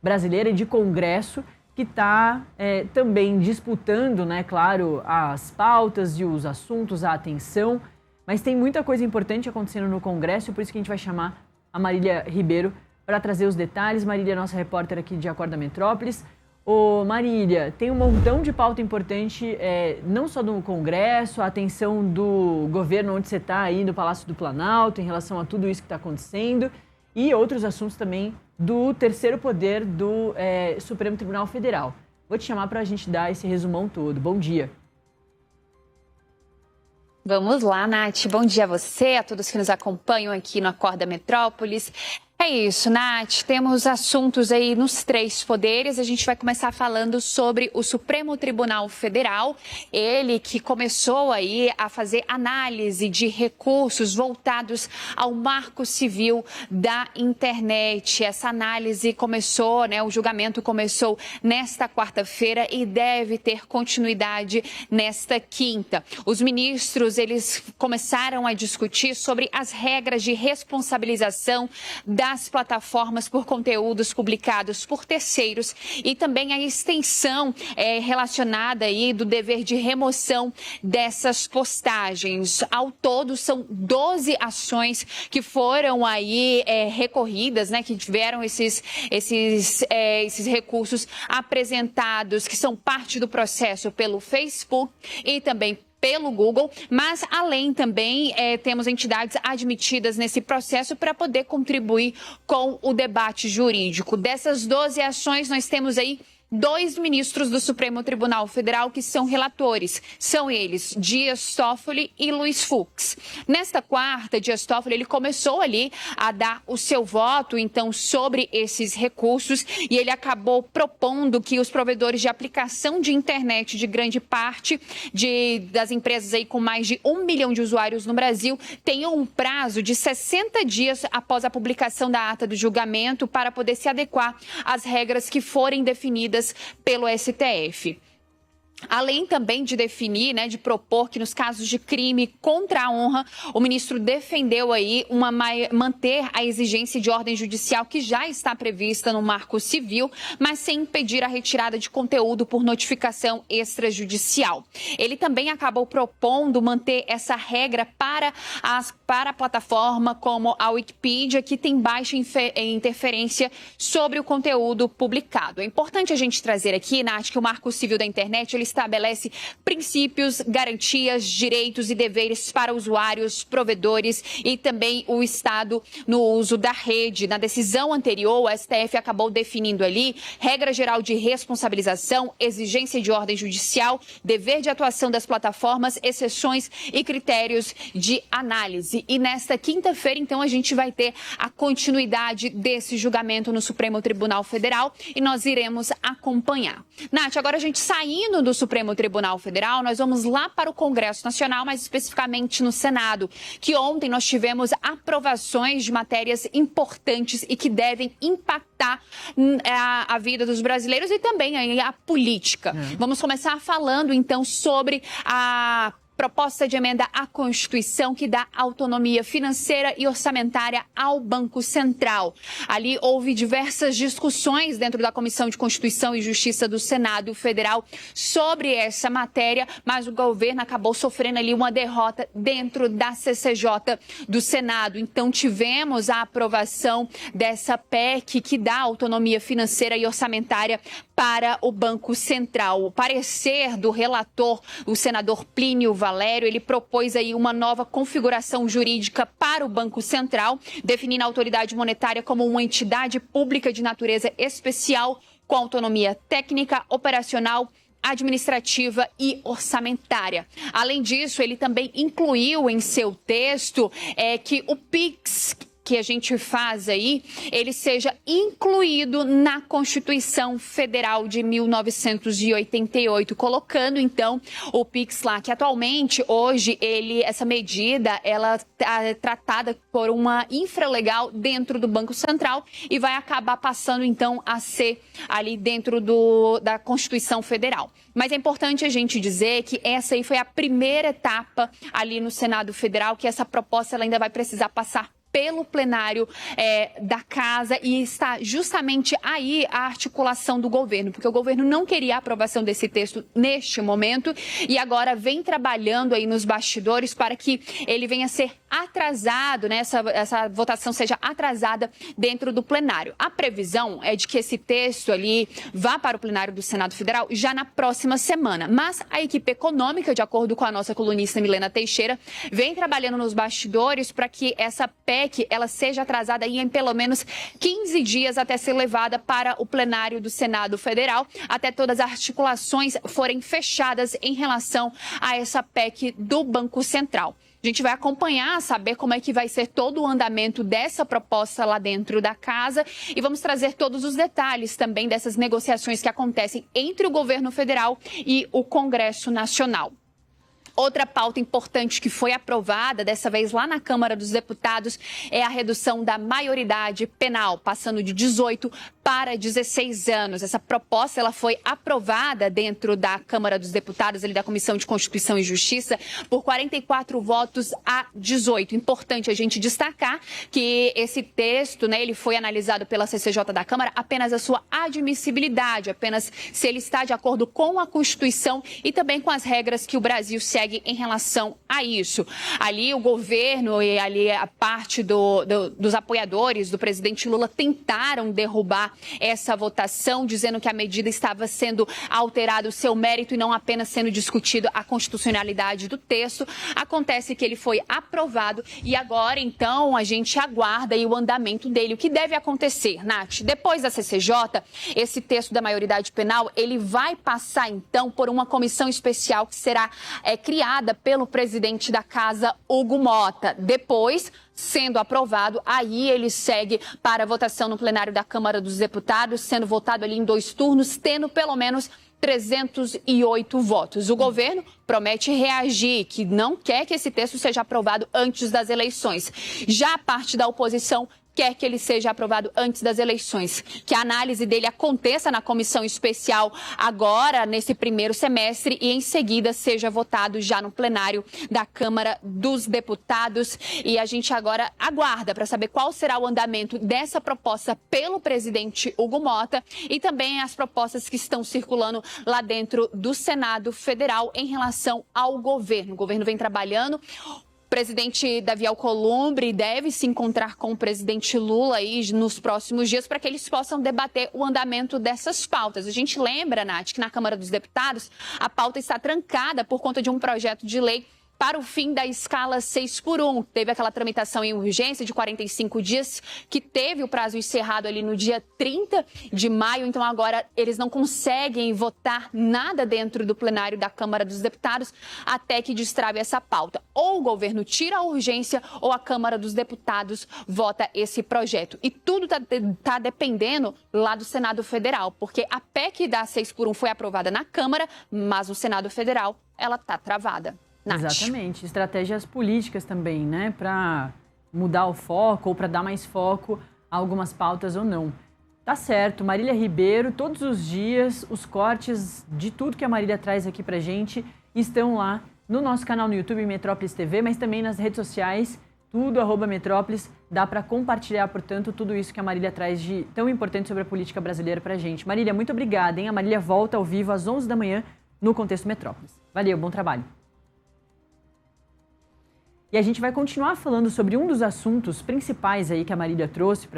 brasileira e de Congresso, que está também disputando, né, claro, as pautas e os assuntos, a atenção, mas tem muita coisa importante acontecendo no Congresso, por isso que a gente vai chamar a Marília Ribeiro para trazer os detalhes. Marília é nossa repórter aqui de Acorda Metrópolis. Ô Marília, tem um montão de pauta importante, não só do Congresso, a atenção do governo onde você está aí, no Palácio do Planalto, em relação a tudo isso que está acontecendo, e outros assuntos também do terceiro poder do Supremo Tribunal Federal. Vou te chamar para a gente dar esse resumão todo. Bom dia. Vamos lá, Nath. Bom dia a você, a todos que nos acompanham aqui no Acorda Metrópolis. É isso, Nath, temos assuntos aí nos três poderes. A gente vai começar falando sobre o Supremo Tribunal Federal, ele que começou aí a fazer análise de recursos voltados ao marco civil da internet. Essa análise começou, o julgamento começou nesta quarta-feira e deve ter continuidade nesta quinta. Os ministros, eles começaram a discutir sobre as regras de responsabilização das plataformas por conteúdos publicados por terceiros e também a extensão relacionada aí do dever de remoção dessas postagens. Ao todo, são 12 ações que foram aí recorridas, que tiveram esses recursos apresentados, que são parte do processo pelo Facebook e também pelo Google, mas além também temos entidades admitidas nesse processo para poder contribuir com o debate jurídico. Dessas 12 ações, nós temos aí 2 ministros do Supremo Tribunal Federal que são relatores. São eles Dias Toffoli e Luiz Fux. Nesta quarta, Dias Toffoli ele começou ali a dar o seu voto, então, sobre esses recursos e ele acabou propondo que os provedores de aplicação de internet de grande parte das empresas aí com mais de 1 milhão de usuários no Brasil tenham um prazo de 60 dias após a publicação da ata do julgamento para poder se adequar às regras que forem definidas pelo STF. Além também de definir, de propor que nos casos de crime contra a honra, o ministro defendeu aí manter a exigência de ordem judicial que já está prevista no Marco Civil, mas sem impedir a retirada de conteúdo por notificação extrajudicial. Ele também acabou propondo manter essa regra para a plataforma como a Wikipedia, que tem baixa interferência sobre o conteúdo publicado. É importante a gente trazer aqui, Nath, que o Marco Civil da Internet ele estabelece princípios, garantias, direitos e deveres para usuários, provedores e também o Estado no uso da rede. Na decisão anterior, o STF acabou definindo ali regra geral de responsabilização, exigência de ordem judicial, dever de atuação das plataformas, exceções e critérios de análise. E nesta quinta-feira, então, a gente vai ter a continuidade desse julgamento no Supremo Tribunal Federal e nós iremos acompanhar. Nath, agora a gente saindo do Supremo Tribunal Federal, nós vamos lá para o Congresso Nacional, mais especificamente no Senado, que ontem nós tivemos aprovações de matérias importantes e que devem impactar a vida dos brasileiros e também a política. Vamos começar falando, então, sobre a proposta de emenda à Constituição que dá autonomia financeira e orçamentária ao Banco Central. Ali houve diversas discussões dentro da Comissão de Constituição e Justiça do Senado Federal sobre essa matéria, mas o governo acabou sofrendo ali uma derrota dentro da CCJ do Senado. Então tivemos a aprovação dessa PEC que dá autonomia financeira e orçamentária para o Banco Central. O parecer do relator, o senador Plínio Valério, ele propôs aí uma nova configuração jurídica para o Banco Central, definindo a autoridade monetária como uma entidade pública de natureza especial com autonomia técnica, operacional, administrativa e orçamentária. Além disso, ele também incluiu em seu texto que o PIX que a gente faz aí, ele seja incluído na Constituição Federal de 1988, colocando então o PIX lá, que atualmente, hoje, essa medida, ela é tratada por uma infralegal dentro do Banco Central e vai acabar passando então a ser ali dentro da Constituição Federal. Mas é importante a gente dizer que essa aí foi a primeira etapa ali no Senado Federal, que essa proposta ela ainda vai precisar passar pelo plenário da casa, e está justamente aí a articulação do governo, porque o governo não queria a aprovação desse texto neste momento e agora vem trabalhando aí nos bastidores para que ele venha a ser atrasado, né? Essa votação seja atrasada dentro do plenário. A previsão é de que esse texto ali vá para o plenário do Senado Federal já na próxima semana, mas a equipe econômica, de acordo com a nossa colunista Milena Teixeira, vem trabalhando nos bastidores para que essa PEC ela seja atrasada aí em pelo menos 15 dias até ser levada para o plenário do Senado Federal, até todas as articulações forem fechadas em relação a essa PEC do Banco Central. A gente vai acompanhar, saber como é que vai ser todo o andamento dessa proposta lá dentro da casa e vamos trazer todos os detalhes também dessas negociações que acontecem entre o governo federal e o Congresso Nacional. Outra pauta importante que foi aprovada, dessa vez lá na Câmara dos Deputados, é a redução da maioridade penal, passando de 18 para 16 anos. Essa proposta ela foi aprovada dentro da Câmara dos Deputados, ali da Comissão de Constituição e Justiça, por 44 votos a 18. Importante a gente destacar que esse texto, né, ele foi analisado pela CCJ da Câmara apenas a sua admissibilidade, apenas se ele está de acordo com a Constituição e também com as regras que o Brasil segue em relação a isso. Ali o governo e ali a parte dos apoiadores do presidente Lula tentaram derrubar essa votação, dizendo que a medida estava sendo alterado o seu mérito e não apenas sendo discutido a constitucionalidade do texto. Acontece que ele foi aprovado e agora, então, a gente aguarda aí o andamento dele. O que deve acontecer, Nath? Depois da CCJ, esse texto da maioridade penal, ele vai passar, então, por uma comissão especial que será criada pelo presidente da casa, Hugo Mota. Depois, sendo aprovado, aí ele segue para a votação no plenário da Câmara dos Deputados, sendo votado ali em 2 turnos, tendo pelo menos 308 votos. O governo promete reagir, que não quer que esse texto seja aprovado antes das eleições. Já a parte da oposição quer que ele seja aprovado antes das eleições, que a análise dele aconteça na comissão especial agora, nesse primeiro semestre, e em seguida seja votado já no plenário da Câmara dos Deputados. E a gente agora aguarda para saber qual será o andamento dessa proposta pelo presidente Hugo Mota e também as propostas que estão circulando lá dentro do Senado Federal em relação ao governo. O governo vem trabalhando. O presidente Davi Alcolumbre deve se encontrar com o presidente Lula aí nos próximos dias para que eles possam debater o andamento dessas pautas. A gente lembra, Nath, que na Câmara dos Deputados a pauta está trancada por conta de um projeto de lei para o fim da escala 6x1. Teve aquela tramitação em urgência de 45 dias, que teve o prazo encerrado ali no dia 30 de maio. Então, agora, eles não conseguem votar nada dentro do plenário da Câmara dos Deputados até que destrave essa pauta. Ou o governo tira a urgência ou a Câmara dos Deputados vota esse projeto. E tudo tá dependendo lá do Senado Federal, porque a PEC da 6x1 foi aprovada na Câmara, mas o Senado Federal, ela tá travada. Nath. Exatamente. Estratégias políticas também, né? Para mudar o foco ou para dar mais foco a algumas pautas ou não. Tá certo. Marília Ribeiro, todos os dias, os cortes de tudo que a Marília traz aqui pra gente estão lá no nosso canal no YouTube, Metrópolis TV, mas também nas redes sociais, tudo @Metrópolis. Dá para compartilhar, portanto, tudo isso que a Marília traz de tão importante sobre a política brasileira pra gente. Marília, muito obrigada, hein? A Marília volta ao vivo às 11 da manhã no Contexto Metrópolis. Valeu, bom trabalho. E a gente vai continuar falando sobre um dos assuntos principais aí que a Marília trouxe